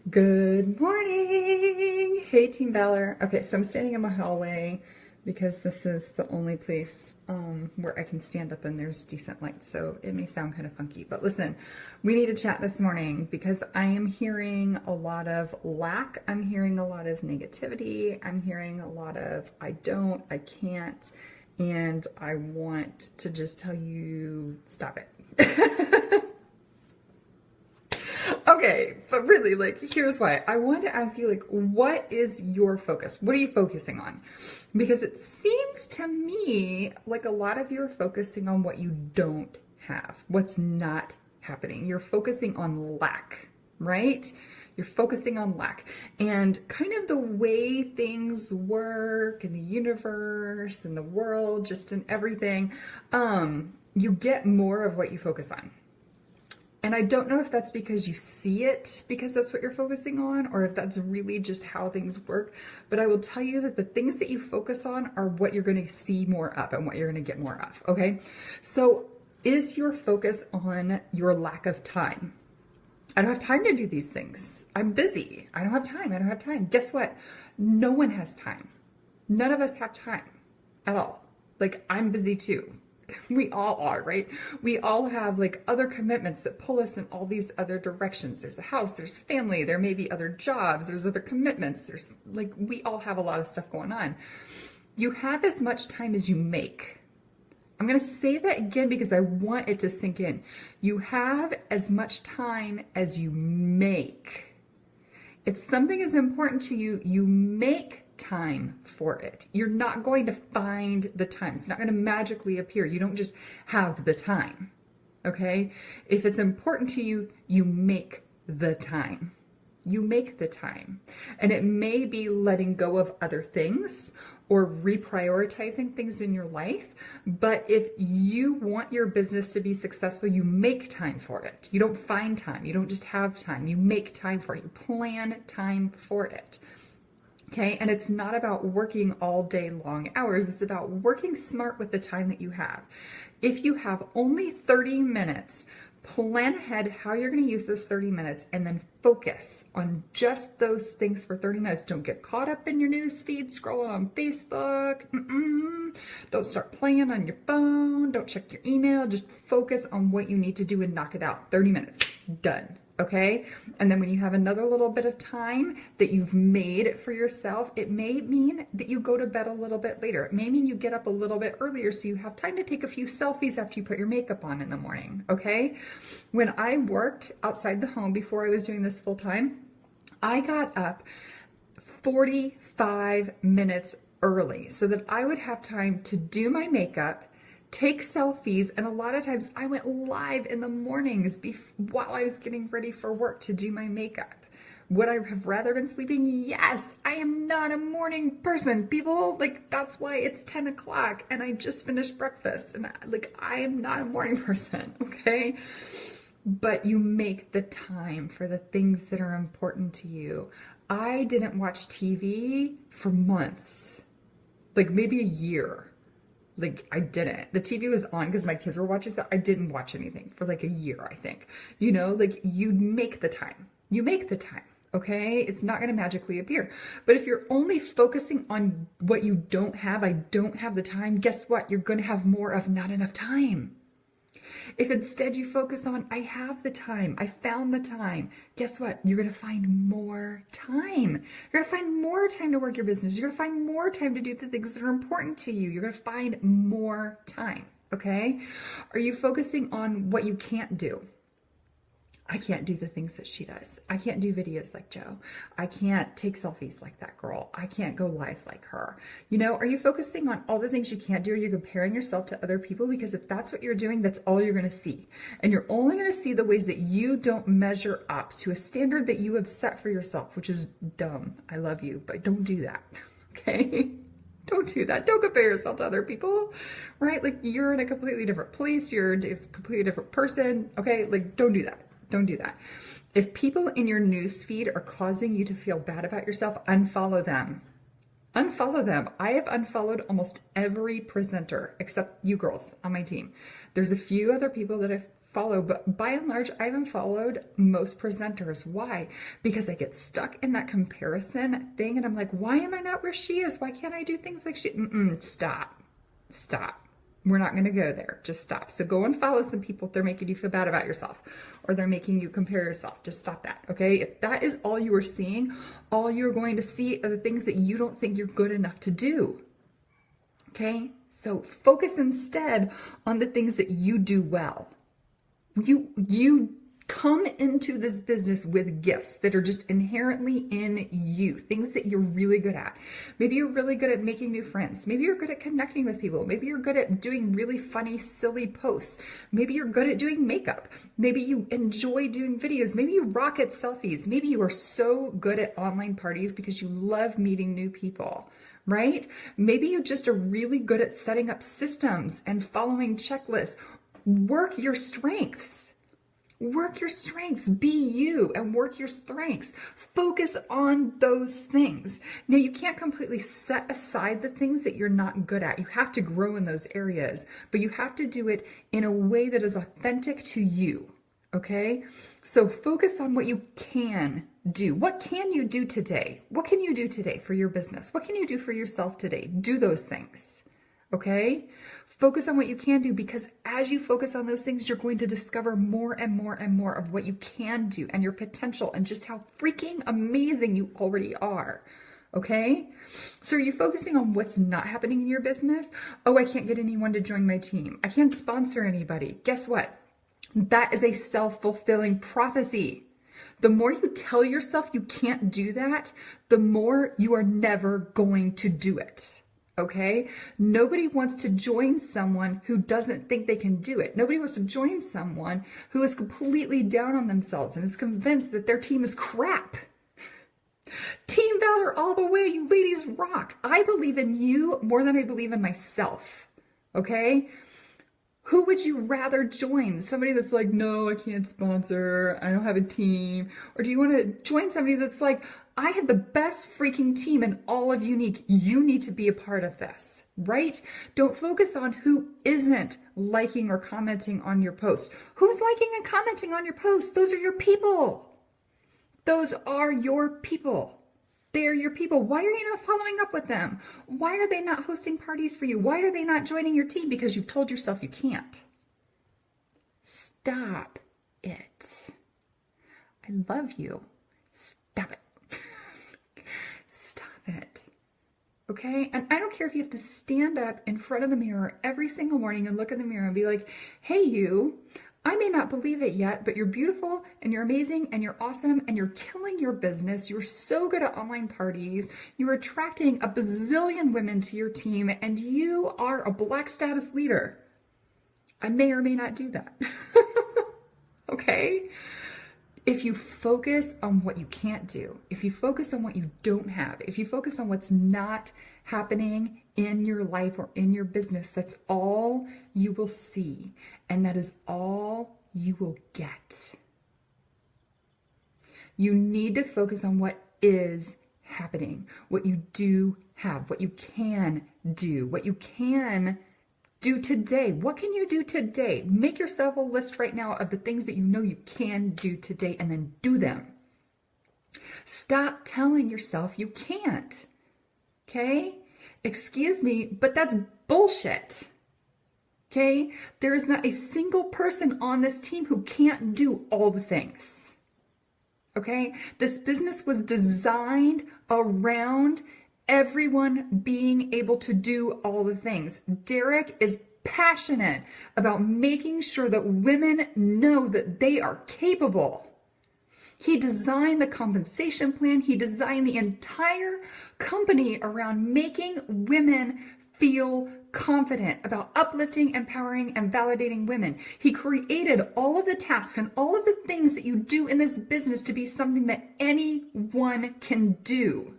Good morning! Hey, Team Valor. Okay, so I'm standing in my hallway because this is the only place where I can stand up and there's decent light, so it may sound kind of funky. But listen, we need to chat this morning because I am hearing a lot of lack. I'm hearing a lot of negativity. I'm hearing a lot of I don't, I can't, and I want to just tell you, stop it. Okay, but really, here's why. I wanted to ask you, what is your focus? What are you focusing on? Because it seems to me like a lot of you are focusing on what you don't have, what's not happening. You're focusing on lack, right? You're focusing on lack and kind of the way things work in the universe and the world, just in everything. You get more of what you focus on. And I don't know if that's because you see it, because that's what you're focusing on, or if that's really just how things work. But I will tell you that the things that you focus on are what you're going to see more of and what you're going to get more of, okay? So is your focus on your lack of time? I don't have time to do these things. I'm busy. I don't have time. I don't have time. Guess what? No one has time. None of us have time at all. I'm busy too. We all are, right? We all have other commitments that pull us in all these other directions. There's a house, there's family, there may be other jobs, there's other commitments. There's we all have a lot of stuff going on. You have as much time as you make. I'm going to say that again because I want it to sink in. You have as much time as you make. If something is important to you, you make time for it. You're not going to find the time. It's not going to magically appear. You don't just have the time, okay? If it's important to you, you make the time. You make the time. And it may be letting go of other things or reprioritizing things in your life. But if you want your business to be successful, you make time for it. You don't find time. You don't just have time. You make time for it. You plan time for it. Okay, and it's not about working all day long hours. It's about working smart with the time that you have. If you have only 30 minutes, plan ahead how you're going to use those 30 minutes and then focus on just those things for 30 minutes. Don't get caught up in your news feed, scrolling on Facebook. Don't start playing on your phone. Don't check your email. Just focus on what you need to do and knock it out. 30 minutes, done. Okay. And then when you have another little bit of time that you've made for yourself, it may mean that you go to bed a little bit later. It may mean you get up a little bit earlier so you have time to take a few selfies after you put your makeup on in the morning. Okay. When I worked outside the home before I was doing this full time, I got up 45 minutes early so that I would have time to do my makeup, take selfies, and a lot of times I went live in the mornings while I was getting ready for work to do my makeup. Would I have rather been sleeping? Yes. I am not a morning person. People, that's why it's 10 o'clock and I just finished breakfast and I am not a morning person, okay? But you make the time for the things that are important to you. I didn't watch TV for months, maybe a year. I didn't. The TV was on because my kids were watching stuff. I didn't watch anything for a year, I think. You make the time. You make the time, okay? It's not going to magically appear. But if you're only focusing on what you don't have, I don't have the time, guess what? You're going to have more of not enough time. If instead you focus on, I have the time, I found the time, guess what? You're going to find more time. You're going to find more time to work your business. You're going to find more time to do the things that are important to you. You're going to find more time, okay? Are you focusing on what you can't do? I can't do the things that she does. I can't do videos like Joe. I can't take selfies like that girl. I can't go live like her. Are you focusing on all the things you can't do? Are you comparing yourself to other people? Because if that's what you're doing, that's all you're going to see. And you're only going to see the ways that you don't measure up to a standard that you have set for yourself, which is dumb. I love you, but don't do that. Okay? Don't do that. Don't compare yourself to other people, right? You're in a completely different place. You're a completely different person. Okay? Don't do that. Don't do that. If people in your news feed are causing you to feel bad about yourself, unfollow them. Unfollow them. I have unfollowed almost every presenter except you girls on my team. There's a few other people that I've follow, but by and large, I haven't followed most presenters. Why? Because I get stuck in that comparison thing and I'm like, why am I not where she is? Why can't I do things like she? Stop. Stop. We're not going to go there. Just stop. So go and follow some people if they're making you feel bad about yourself or they're making you compare yourself. Just stop that. Okay. If that is all you are seeing, all you're going to see are the things that you don't think you're good enough to do. Okay. So focus instead on the things that you do well. You come into this business with gifts that are just inherently in you, things that you're really good at. Maybe you're really good at making new friends. Maybe you're good at connecting with people. Maybe you're good at doing really funny, silly posts. Maybe you're good at doing makeup. Maybe you enjoy doing videos. Maybe you rock at selfies. Maybe you are so good at online parties because you love meeting new people. Right? Maybe you just are really good at setting up systems and following checklists. Work your strengths. Work your strengths. Be you and work your strengths. Focus on those things. Now, you can't completely set aside the things that you're not good at. You have to grow in those areas, but you have to do it in a way that is authentic to you. Okay? So focus on what you can do. What can you do today? What can you do today for your business? What can you do for yourself today? Do those things. Okay? Focus on what you can do, because as you focus on those things, you're going to discover more and more and more of what you can do and your potential and just how freaking amazing you already are. Okay? So are you focusing on what's not happening in your business? Oh, I can't get anyone to join my team. I can't sponsor anybody. Guess what? That is a self-fulfilling prophecy. The more you tell yourself you can't do that, the more you are never going to do it. Okay? Nobody wants to join someone who doesn't think they can do it. Nobody wants to join someone who is completely down on themselves and is convinced that their team is crap. Team Valor all the way. You ladies rock. I believe in you more than I believe in myself. Okay? Who would you rather join? Somebody that's like, no, I can't sponsor. I don't have a team. Or do you want to join somebody that's like, I have the best freaking team and all of Younique. You need to be a part of this, right? Don't focus on who isn't liking or commenting on your post. Who's liking and commenting on your post? Those are your people. Those are your people. They are your people. Why are you not following up with them? Why are they not hosting parties for you? Why are they not joining your team? Because you've told yourself you can't. Stop it. I love you. Stop it. Stop it. Okay? And I don't care if you have to stand up in front of the mirror every single morning and look in the mirror and be like, hey, you, I may not believe it yet, but you're beautiful and you're amazing and you're awesome and you're killing your business. You're so good at online parties. You're attracting a bazillion women to your team and you are a Black status leader. I may or may not do that. Okay? If you focus on what you can't do, if you focus on what you don't have, if you focus on what's not happening in your life or in your business, that's all you will see. And that is all you will get. You need to focus on what is happening, what you do have, what you can do, what you can do today. What can you do today? Make yourself a list right now of the things that you know you can do today and then do them. Stop telling yourself you can't. Okay? Excuse me, but that's bullshit. Okay? There is not a single person on this team who can't do all the things. Okay? This business was designed around everyone being able to do all the things. Derek is passionate about making sure that women know that they are capable. He designed the compensation plan. He designed the entire company around making women feel confident, about uplifting, empowering, and validating women. He created all of the tasks and all of the things that you do in this business to be something that anyone can do.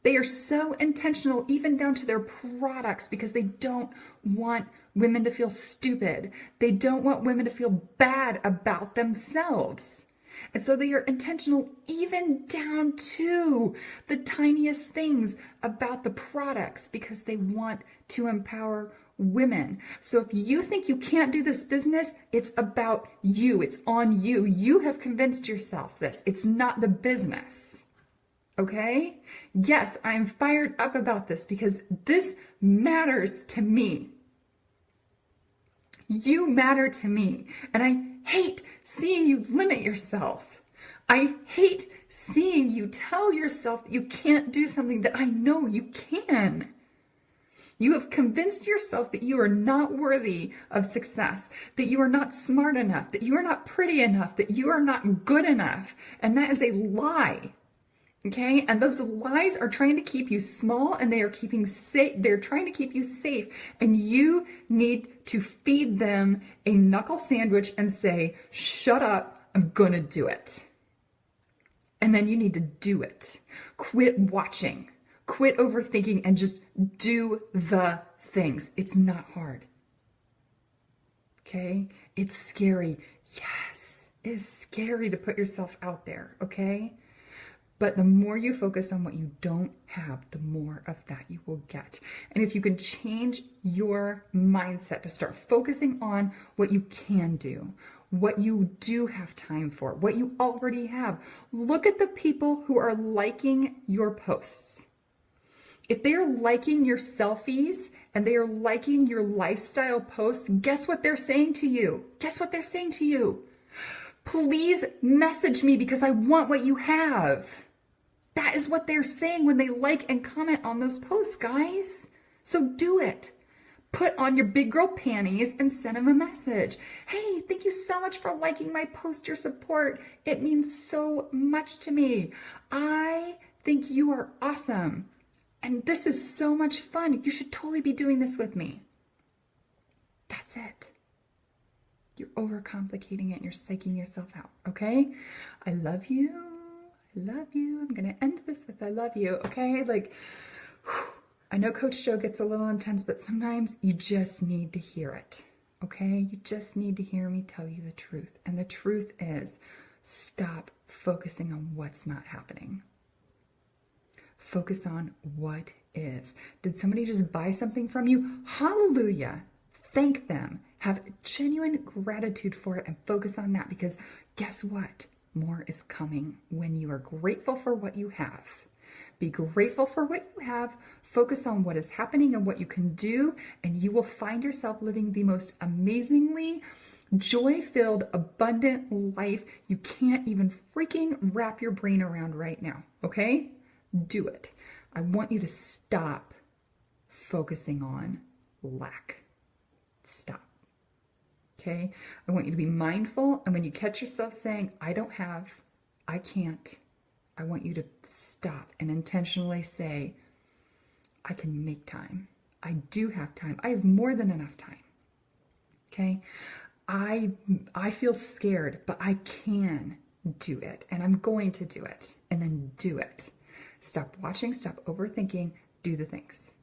They are so intentional, even down to their products, because they don't want women to feel stupid. They don't want women to feel bad about themselves. And so they are intentional even down to the tiniest things about the products, because they want to empower women. So if you think you can't do this business, it's about you. It's on you. You have convinced yourself this. It's not the business. Okay? Yes, I'm fired up about this because this matters to me. You matter to me. And I hate seeing you limit yourself. I hate seeing you tell yourself that you can't do something that I know you can. You have convinced yourself that you are not worthy of success, that you are not smart enough, that you are not pretty enough, that you are not good enough. And that is a lie. Okay? And those lies are trying to keep you small, and they are keeping safe. They're trying to keep you safe. And you need to feed them a knuckle sandwich and say, shut up, I'm gonna do it. And then you need to do it. Quit watching. Quit overthinking and just do the things. It's not hard. Okay? It's scary. Yes, it's scary to put yourself out there. Okay? But the more you focus on what you don't have, the more of that you will get. And if you can change your mindset to start focusing on what you can do, what you do have time for, what you already have, look at the people who are liking your posts. If they are liking your selfies and they are liking your lifestyle posts, guess what they're saying to you? Guess what they're saying to you? Please message me because I want what you have. That is what they're saying when they like and comment on those posts, guys. So do it. Put on your big girl panties and send them a message. Hey, thank you so much for liking my post, your support. It means so much to me. I think you are awesome. And this is so much fun. You should totally be doing this with me. That's it. You're overcomplicating it and you're psyching yourself out, okay? I love you. I love you. I'm going to end this with I love you, okay? Like, whew, I know Coach Joe gets a little intense, but sometimes you just need to hear it, okay? You just need to hear me tell you the truth. And the truth is, stop focusing on what's not happening. Focus on what is. Did somebody just buy something from you? Hallelujah. Thank them. Have genuine gratitude for it and focus on that, because guess what? More is coming when you are grateful for what you have. Be grateful for what you have. Focus on what is happening and what you can do, and you will find yourself living the most amazingly joy-filled, abundant life you can't even freaking wrap your brain around right now, okay? Do it. I want you to stop focusing on lack. Stop. Okay? I want you to be mindful, and when you catch yourself saying, I don't have, I can't, I want you to stop and intentionally say, I can make time. I do have time. I have more than enough time. Okay? I feel scared, but I can do it, and I'm going to do it, and then do it. Stop watching, stop overthinking, do the things.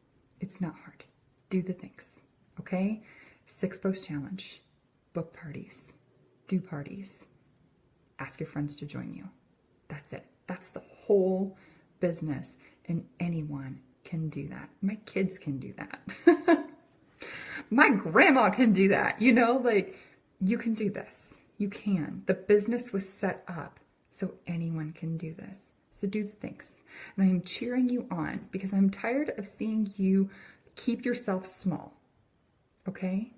It's not hard. Do the things. Okay? 6 post challenge. Book parties, do parties, ask your friends to join you. That's it. That's the whole business, and anyone can do that. My kids can do that. My grandma can do that. You know, like, you can do this. You can. The business was set up so anyone can do this. So do the things. And I am cheering you on because I'm tired of seeing you keep yourself small. Okay?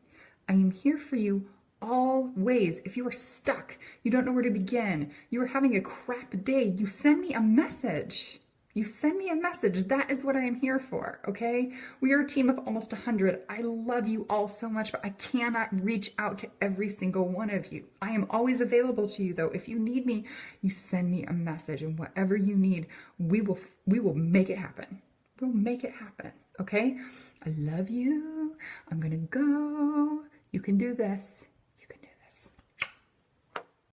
I am here for you always. If you are stuck, you don't know where to begin, you are having a crap day, you send me a message. You send me a message. That is what I am here for, okay? We are a team of almost 100. I love you all so much, but I cannot reach out to every single one of you. I am always available to you, though. If you need me, you send me a message, and whatever you need, we will make it happen. We'll make it happen, okay? I love you. I'm gonna go. You can do this.